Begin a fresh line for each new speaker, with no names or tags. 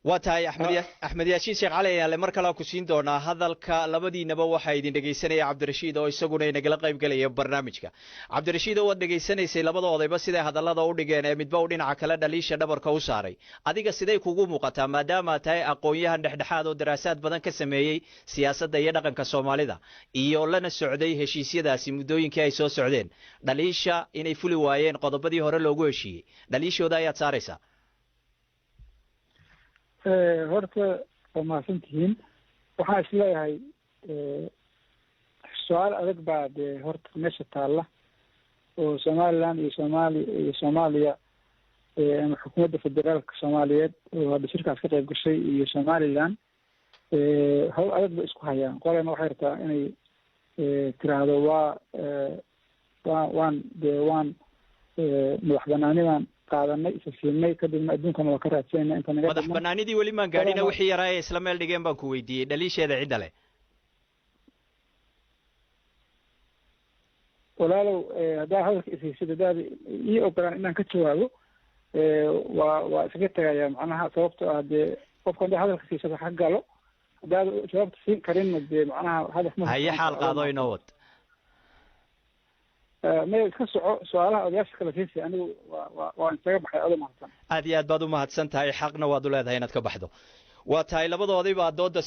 واتاي أحمد ياشين شيخ علي اللي مركلا كوسين دونا هذا الكلابدي نبوا حيدين دقيسني عبد الرشيد أو يسقون نقل قيب قلي برنامجك عبد الرشيد هو دقيسني سي لبض وضي بس إذا هذا الله ضوء دقينا متبودين عكلا دليش دبر كوساري أديك السيدي كوجو مقطع ما دام تاي أقوياء نحدحاد ودراسات بدن كسمية سياسة دينا كان كسومالي دا إيولنا السعودية هشيسية دا سيمدوين كايسو سعودين دليشة إني فلي واين قضبدي هور لوجوشي دليش ودا يتسارسا
horta waa mahadsantihiin waxaan isleeyahay su-aal adag baa dee horta meesha taalla oo somaliland iyo soomaaliya ama xukuumadda federaalka soomaaliyeed oo hadda shirkaas ka qayb gashay iyo somaliland hawl adag bay isku hayaan qolena waxay rabtaa inay tiraahdo waan madax banaanidan qaadanay isasiinay kadibna adduunkana waa ka raadsanayna inta naga
madax banaanidii weli maan gaadhina wixii yaraa ee isla meel dhigeen baan ku weydiiyey dhaliisheeda cidda leh
walaalow haddaa hadalka ishaysid haddaad ii ogolaan inaan ka jawaabo waa isaga tegaya macnaha sababtoo ah dee qofka haddaa hadalka siisada ha galo haddaad jawaabta siin karinna dee macnaha hadaf ma
haye xaal qaado inoo wad
maya iska soco su-aalaha odayaasha kala siisay anigu waa isaga baxay ado mahadsan
aad iyo aad baad u mahadsan tahay xaqna waad u leedahay inaad ka baxdo waa tahay labadoodii baa dooda